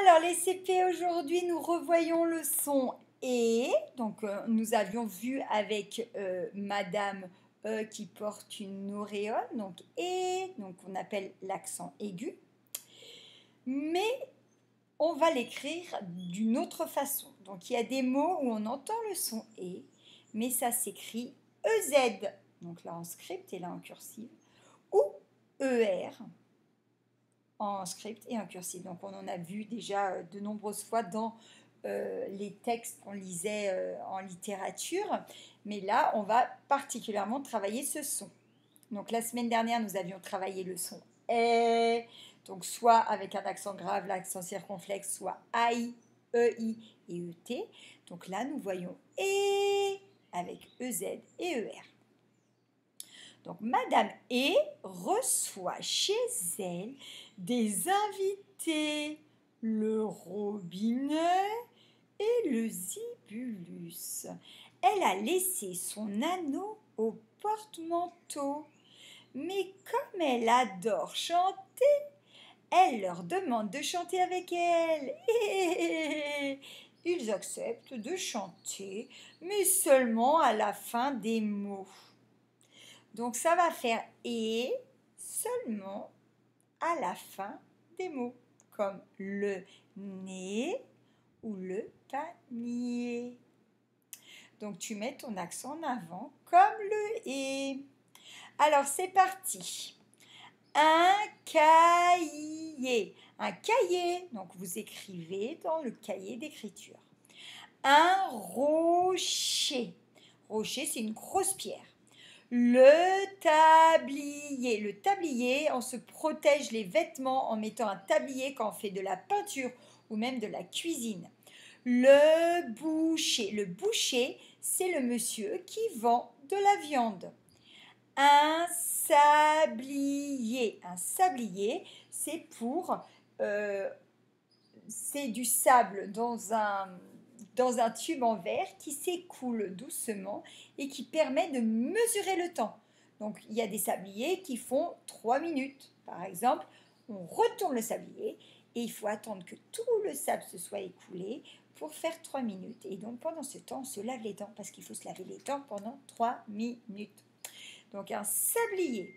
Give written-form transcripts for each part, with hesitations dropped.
Alors, les CP, aujourd'hui, nous revoyons le son et. Donc, nous avions vu avec Madame qui porte une auréole, donc et, donc on appelle l'accent aigu. Mais on va l'écrire d'une autre façon. Donc, il y a des mots où on entend le son et, mais ça s'écrit EZ, donc là en script et là en cursive, ou ER en script et en cursive. Donc on en a vu déjà de nombreuses fois dans les textes qu'on lisait en littérature, mais là on va particulièrement travailler ce son. Donc la semaine dernière nous avions travaillé le son E, donc soit avec un accent grave, l'accent circonflexe, soit AI, EI et ET. Donc là nous voyons E avec EZ et ER. Donc, Madame E reçoit chez elle des invités, le robinet et le zibulus. Elle a laissé son anneau au porte-manteau. Mais comme elle adore chanter, elle leur demande de chanter avec elle. Et ils acceptent de chanter, mais seulement à la fin des mots. Donc ça va faire et seulement à la fin des mots, comme le nez ou le panier. Donc tu mets ton accent en avant comme le et. Alors c'est parti. Un cahier. Un cahier. Donc vous écrivez dans le cahier d'écriture. Un rocher. Rocher, c'est une grosse pierre. Le tablier. Le tablier, on se protège les vêtements en mettant un tablier quand on fait de la peinture ou même de la cuisine. Le boucher. Le boucher, c'est le monsieur qui vend de la viande. Un sablier. Un sablier, c'est c'est du sable dans un tube en verre qui s'écoule doucement et qui permet de mesurer le temps. Donc, il y a des sabliers qui font 3 minutes. Par exemple, on retourne le sablier et il faut attendre que tout le sable se soit écoulé pour faire 3 minutes. Et donc, pendant ce temps, on se lave les dents parce qu'il faut se laver les dents pendant 3 minutes. Donc, un sablier.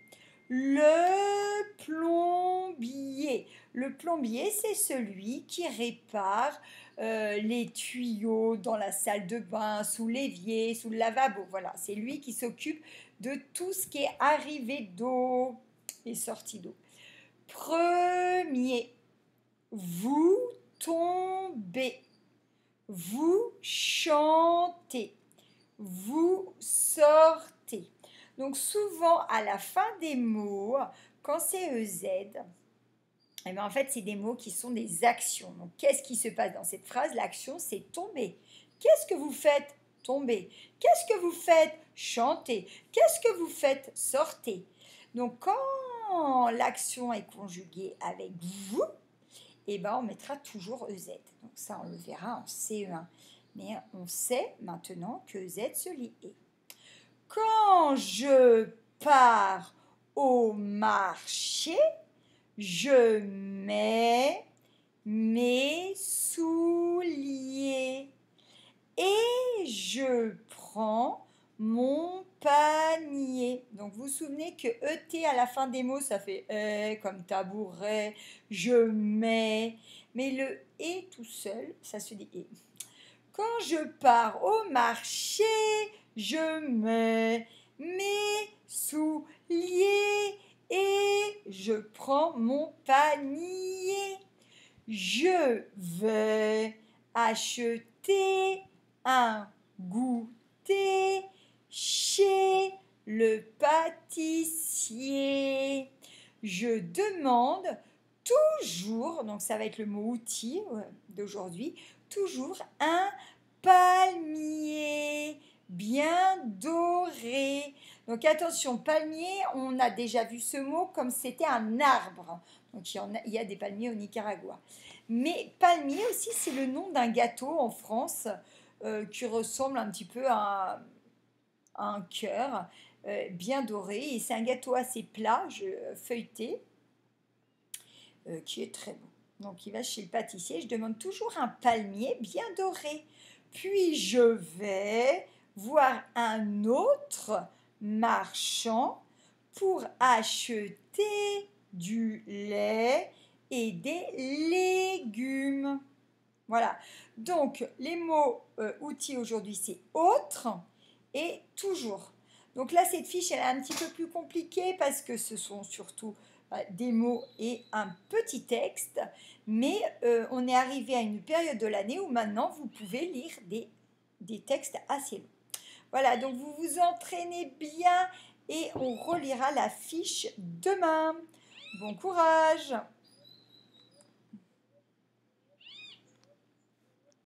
Le plombier. Le plombier, c'est celui qui répare les tuyaux dans la salle de bain, sous l'évier, sous le lavabo. Voilà, c'est lui qui s'occupe de tout ce qui est arrivé d'eau et sorti d'eau. Premier, vous tombez, vous chantez, vous sortez. Donc souvent à la fin des mots, quand c'est EZ, eh bien, en fait c'est des mots qui sont des actions. Donc qu'est-ce qui se passe dans cette phrase? L'action c'est tomber. Qu'est-ce que vous faites? Tomber. Qu'est-ce que vous faites? Chanter. Qu'est-ce que vous faites? Sortez. Donc quand l'action est conjuguée avec vous, eh ben, on mettra toujours EZ. Donc ça on le verra en CE1. Mais on sait maintenant que EZ se lit E. Quand je pars au marché, je mets mes souliers et je prends mon panier. Donc vous vous souvenez que ET à la fin des mots, ça fait comme tabouret, je mets. Mais le et tout seul, ça se dit et. Quand je pars au marché, je mets mes souliers et je prends mon panier. Je vais acheter un goûter chez le pâtissier. Je demande toujours, donc ça va être le mot outil d'aujourd'hui, toujours un palmier bien doré. Donc attention, palmier, on a déjà vu ce mot comme c'était un arbre. Donc il y a des palmiers au Nicaragua. Mais palmier aussi, c'est le nom d'un gâteau en France qui ressemble un petit peu à un cœur bien doré. Et c'est un gâteau assez plat, feuilleté, qui est très bon. Donc il va chez le pâtissier, je demande toujours un palmier bien doré. Puis je vais voir un autre marchand pour acheter du lait et des légumes. Voilà. Donc les mots outils aujourd'hui c'est autre et toujours. Donc là cette fiche elle est un petit peu plus compliquée parce que ce sont surtout des mots et un petit texte, mais on est arrivé à une période de l'année où maintenant vous pouvez lire des textes assez longs. Voilà, donc vous vous entraînez bien et on relira la fiche demain. Bon courage!